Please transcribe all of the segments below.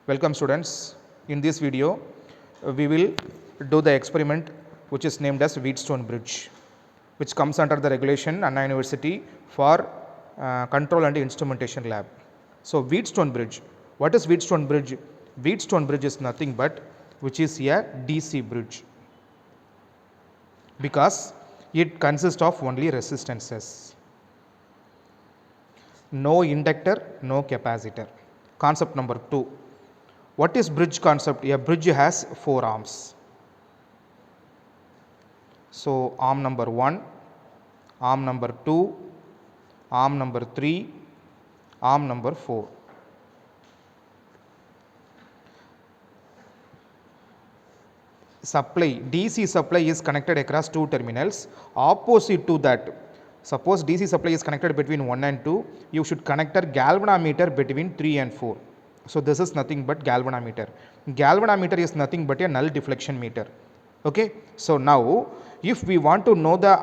Welcome students. In this video, we will do the experiment which is named as Wheatstone Bridge, which comes under the regulation Anna University for Control and Instrumentation Lab. So Wheatstone Bridge. What is Wheatstone Bridge? Wheatstone Bridge is nothing but which is a DC bridge because it consists of only resistances. No inductor, no capacitor. Concept number 2. What is bridge concept? A bridge has 4 arms. So arm number 1, arm number 2, arm number 3, arm number 4. Supply, DC supply is connected across 2 terminals. Opposite to that, suppose DC supply is connected between 1 and 2, you should connect a galvanometer between 3 and 4. So this is nothing but galvanometer. Galvanometer is nothing but a null deflection meter. Okay. So now if we want to know the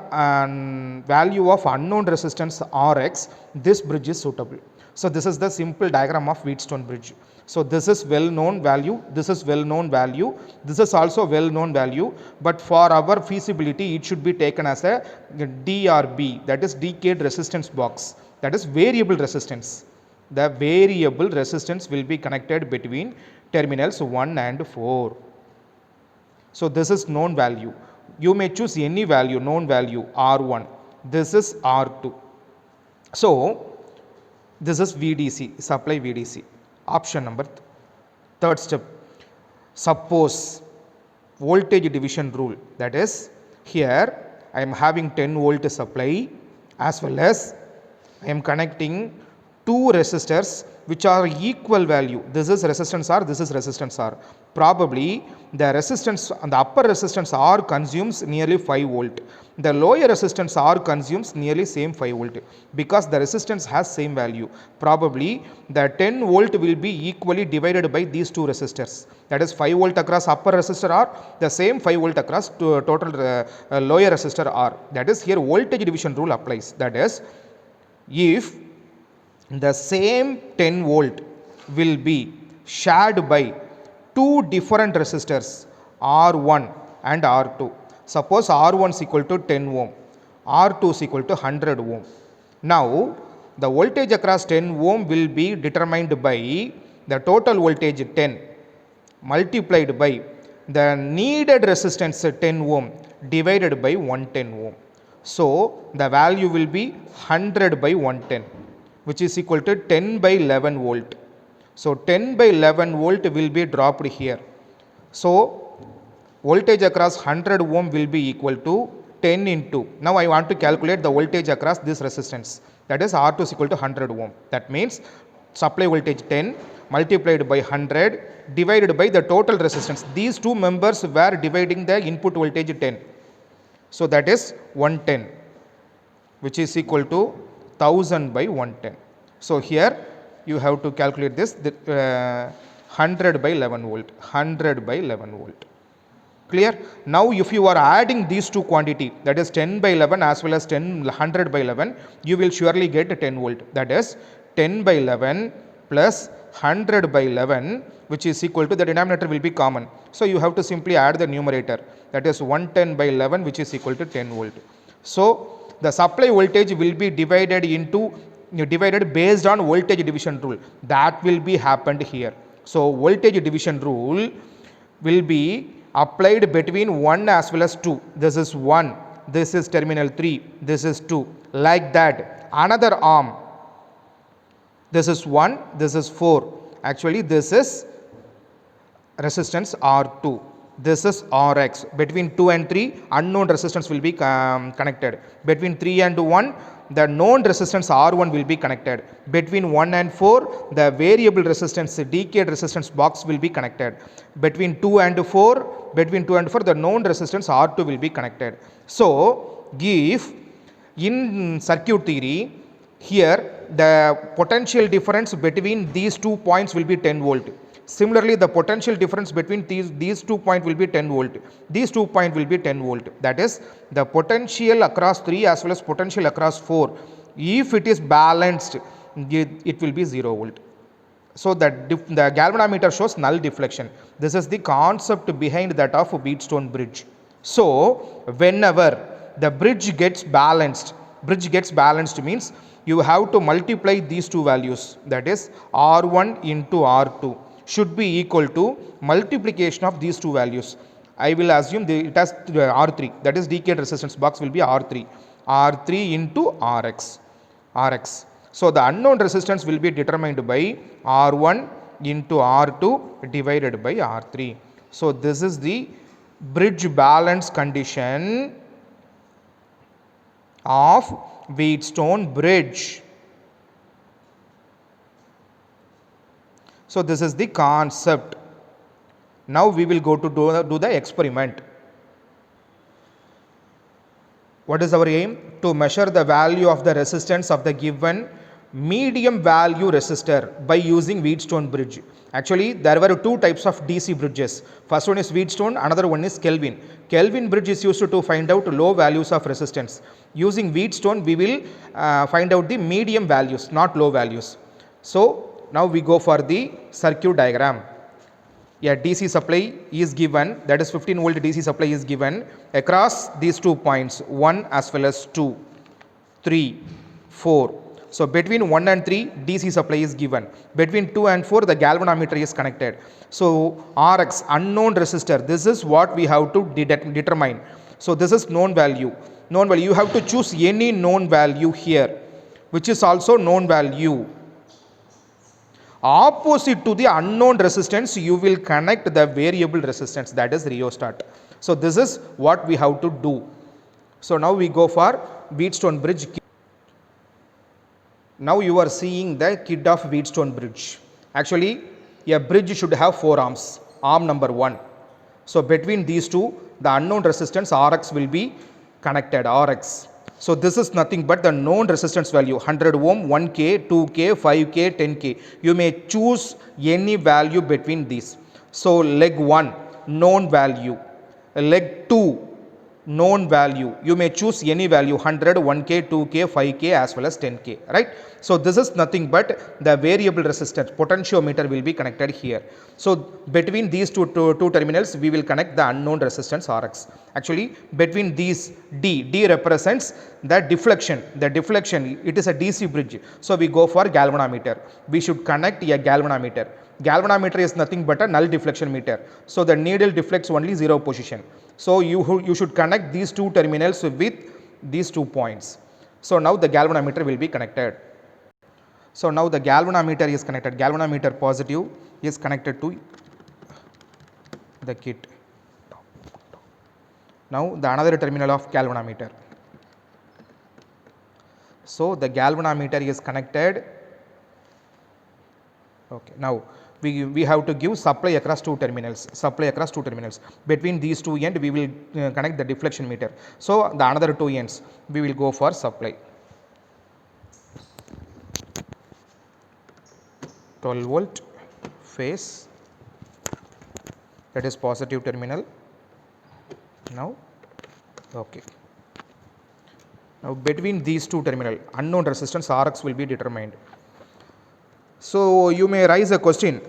value of unknown resistance Rx, this bridge is suitable. So this is the simple diagram of Wheatstone bridge. So this is well known value, this is well known value, this is also well known value, but for our feasibility it should be taken as a DRB, that is decayed resistance box, that is variable resistance. The variable resistance will be connected between terminals 1 and 4. So this is known value. You may choose any value, known value R1. This is R2. So this is VDC, supply VDC. Option number third step. Suppose voltage division rule, that is here I am having 10 volt supply as well as I am connecting 2 resistors which are equal value. This is resistance R, this is resistance R. Probably the resistance, the upper resistance R consumes nearly 5 volt. The lower resistance R consumes nearly same 5 volt because the resistance has same value. Probably the 10 volt will be equally divided by these 2 resistors. That is 5 volt across upper resistor R, the same 5 volt across total lower resistor R. That is here voltage division rule applies. That is, if the same 10 volt will be shared by 2 different resistors R1 and R2. Suppose R1 is equal to 10 ohm, R2 is equal to 100 ohm. Now the voltage across 10 ohm will be determined by the total voltage 10 multiplied by the needed resistance 10 ohm divided by 110 ohm. So the value will be 100 by 110, which is equal to 10 by 11 volt. So 10 by 11 volt will be dropped here. So voltage across 100 ohm will be equal to 10 into, now I want to calculate the voltage across this resistance, that is R2 is equal to 100 ohm. That means supply voltage 10 multiplied by 100 divided by the total resistance. These two members were dividing the input voltage 10. So that is 110, which is equal to 1000 by 110. So here you have to calculate this 100 by 11 volt, 100 by 11 volt. Clear? Now if you are adding these two quantity, that is 10 by 11 as well as 100 by 11, you will surely get 10 volt. That is 10 by 11 plus 100 by 11, which is equal to, the denominator will be common. So you have to simply add the numerator, that is 110 by 11, which is equal to 10 volt. So the supply voltage will be divided based on voltage division rule. That will be happened here. So voltage division rule will be applied between 1 as well as 2. This is 1, this is terminal 3, this is 2. Like that, another arm, this is 1, this is 4. Actually this is resistance R2. This is Rx. Between 2 and 3, unknown resistance will be connected. Between 3 and 1, the known resistance R1 will be connected. Between 1 and 4, the variable resistance, decayed resistance box will be connected. Between 2 and 4, the known resistance R2 will be connected. So if in circuit theory, here the potential difference between these 2 points will be 10 volt. Similarly, the potential difference between these 2 points will be 10 volt. These 2 points will be 10 volt. That is, the potential across 3 as well as potential across 4, if it is balanced, it will be 0 volt. So the galvanometer shows null deflection. This is the concept behind that of Wheatstone bridge. So whenever the bridge gets balanced means you have to multiply these two values, that is R1 into R2 should be equal to multiplication of these two values. I will assume it has R3, that is decayed resistance box will be R3 into Rx. So the unknown resistance will be determined by R1 into R2 divided by R3. So this is the bridge balance condition of Wheatstone bridge. So this is the concept. Now we will go to do the experiment. What is our aim? To measure the value of the resistance of the given medium value resistor by using Wheatstone bridge. Actually, there were two types of DC bridges. First one is Wheatstone, another one is Kelvin. Kelvin bridge is used to find out low values of resistance. Using Wheatstone, we will find out the medium values, not low values. So now we go for the circuit diagram. A DC supply is given, that is 15 volt DC supply is given across these 2 points, 1 as well as 2, 3, 4. So between 1 and 3 DC supply is given. Between 2 and 4 the galvanometer is connected. So Rx, unknown resistor, this is what we have to determine. So this is known value. You have to choose any known value here, which is also known value. Opposite to the unknown resistance, you will connect the variable resistance, that is rheostat. So this is what we have to do. So now we go for Wheatstone bridge. Now you are seeing the kit of Wheatstone bridge. Actually, a bridge should have 4 arms. Arm number 1. So between these two, the unknown resistance Rx will be connected, Rx. So this is nothing but the known resistance value, 100 ohm, 1K, 2K, 5K, 10K. You may choose any value between these. So leg 1, known value. Leg 2, known value. You may choose any value, 100, 1K, 2K, 5K as well as 10K, right? So this is nothing but the variable resistance, potentiometer will be connected here. So between these two terminals, we will connect the unknown resistance Rx. Actually, between these D represents the deflection. It is a DC bridge. So we go for galvanometer. We should connect a galvanometer. Galvanometer is nothing but a null deflection meter. So the needle deflects only 0 position. So you should connect these two terminals with these 2 points. So now the galvanometer will be connected. So now the galvanometer is connected. Galvanometer positive is connected to the kit. Now the another terminal of galvanometer. So the galvanometer is connected. Okay. Now we have to give supply across two terminals. Between these two ends, we will connect the deflection meter. So the another 2 ends, we will go for supply. 12 volt phase, that is positive terminal. Now, okay. Now between these two terminal, unknown resistance Rx will be determined. So you may raise a question,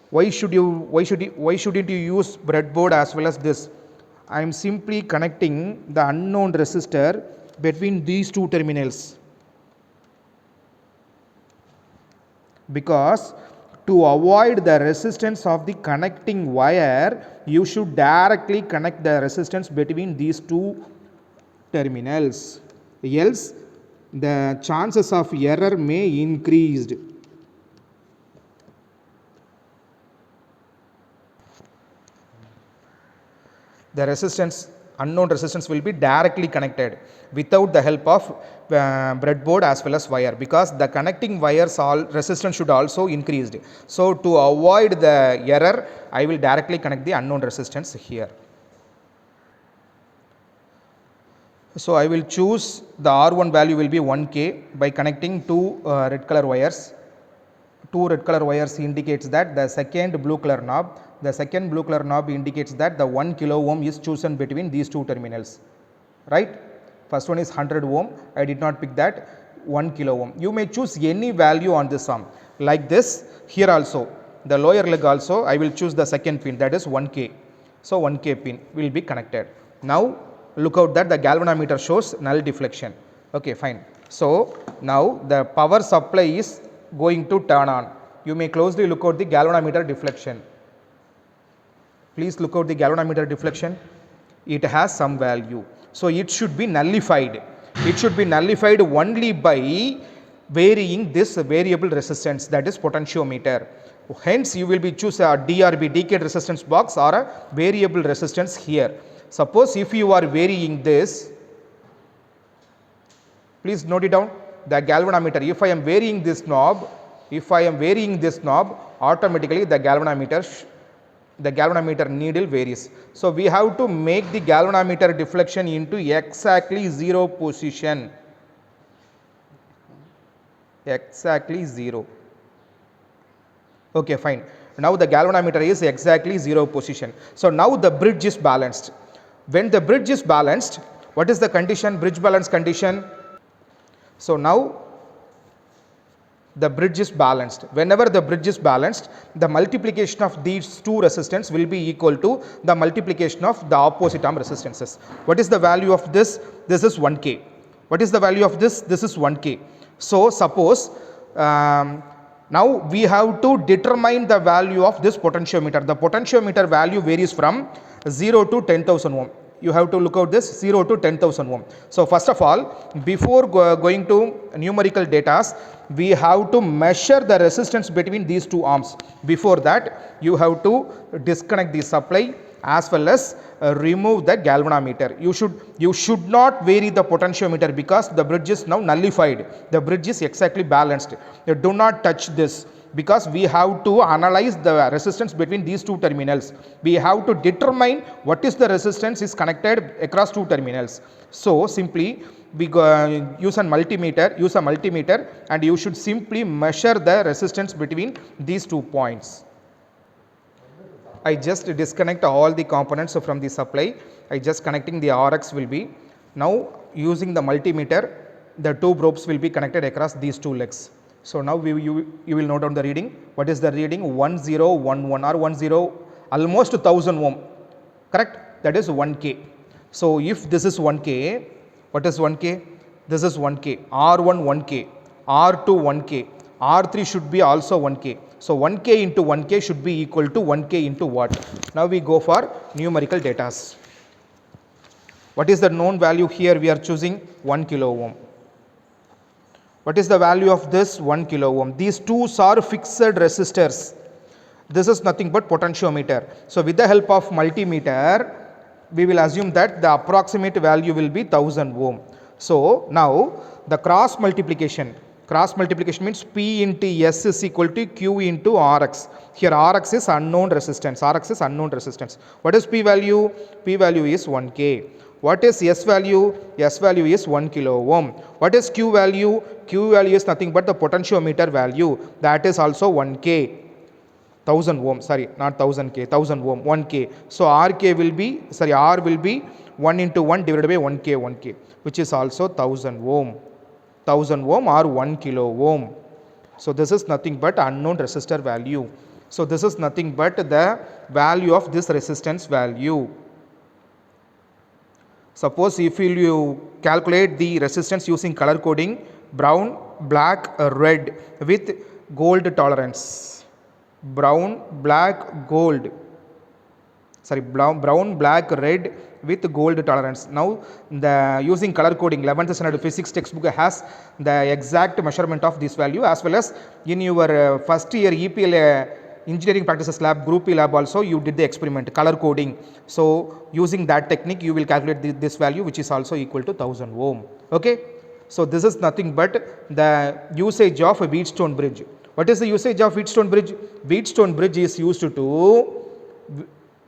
why shouldn't you use breadboard as well as this? I am simply connecting the unknown resistor between these two terminals, because to avoid the resistance of the connecting wire, you should directly connect the resistance between these two terminals, else the chances of error may increase. The resistance, unknown resistance will be directly connected without the help of breadboard as well as wire, because the connecting wires resistance should also increased. So to avoid the error, I will directly connect the unknown resistance here. So I will choose the R1 value will be 1K by connecting two red color wires. Two red color wires indicates that the second blue color knob. The second blue color knob indicates that the 1 kilo ohm is chosen between these two terminals, right? First one is 100 ohm. I did not pick that. 1 kilo ohm. You may choose any value on this arm like this. Here also, the lower leg also, I will choose the second pin, that is 1K. So 1K pin will be connected. Now look out that the galvanometer shows null deflection. Okay, fine. So now the power supply is going to turn on. You may closely look out the galvanometer deflection. Please look out the galvanometer deflection. It has some value. So it should be nullified. It should be nullified only by varying this variable resistance, that is potentiometer. Hence you will be choose a DRB, decayed resistance box, or a variable resistance here. Suppose if you are varying this, please note it down, the galvanometer, if I am varying this knob, automatically the galvanometer needle varies. So we have to make the galvanometer deflection into exactly 0 position. Exactly 0. Okay, fine. Now the galvanometer is exactly 0 position. So now the bridge is balanced. When the bridge is balanced, what is the condition? Bridge balance condition. So now the bridge is balanced. Whenever the bridge is balanced, the multiplication of these two resistance will be equal to the multiplication of the opposite arm resistances. What is the value of this? This is 1K. What is the value of this? This is 1K. So suppose now we have to determine the value of this potentiometer. The potentiometer value varies from 0 to 10,000 ohm. You have to look out this 0 to 10,000 ohm. So first of all, before going to numerical data, we have to measure the resistance between these two arms. Before that, you have to disconnect the supply as well as remove the galvanometer. You should not vary the potentiometer because the bridge is now nullified. The bridge is exactly balanced. You do not touch this, because we have to analyze the resistance between these two terminals. We have to determine what is the resistance is connected across two terminals. So simply we use a multimeter, and you should simply measure the resistance between these 2 points. I just disconnect all the components from the supply. I just connecting the RX will be. Now using the multimeter, the two probes will be connected across these two legs. So now you will note down the reading. What is the reading? 1011 or 10, almost 1000 ohm. Correct? That is 1K. So if this is 1K, what is 1K? This is 1K. R1 1K, R2 1K, R3 should be also 1K. So 1K into 1K should be equal to 1K into what? Now we go for numerical data. What is the known value here? We are choosing 1 kilo ohm. What is the value of this? 1 kilo ohm. These two are fixed resistors. This is nothing but potentiometer. So with the help of multimeter, we will assume that the approximate value will be 1000 ohm. So now the cross multiplication means P into S is equal to Q into Rx. Here Rx is unknown resistance. What is P value? P value is 1K. What is S value? S value is 1 kilo ohm. What is Q value? Q value is nothing but the potentiometer value. That is also 1K. 1000 ohm, sorry, not 1000K, 1000 ohm, 1K. So R will be 1 into 1 divided by 1K, which is also 1000 ohm. 1000 ohm or 1 kilo ohm. So this is nothing but unknown resistor value. So this is nothing but the value of this resistance value. Suppose if you calculate the resistance using color coding, brown, black, red with gold tolerance. Brown, black, gold. Sorry, brown, black, red with gold tolerance. Now the using color coding, 11th standard physics textbook has the exact measurement of this value, as well as in your first year EPL engineering practices lab, group E lab also you did the experiment, color coding. So using that technique you will calculate this value, which is also equal to 1000 ohm. Okay. So this is nothing but the usage of a Wheatstone bridge. What is the usage of Wheatstone bridge? Wheatstone bridge is used to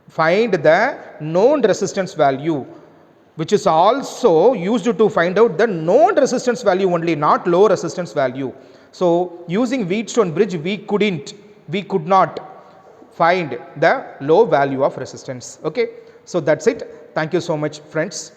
find the known resistance value, which is also used to find out the known resistance value only, not low resistance value. So using Wheatstone bridge we could not find the low value of resistance. Okay, so that's it. Thank you so much, friends.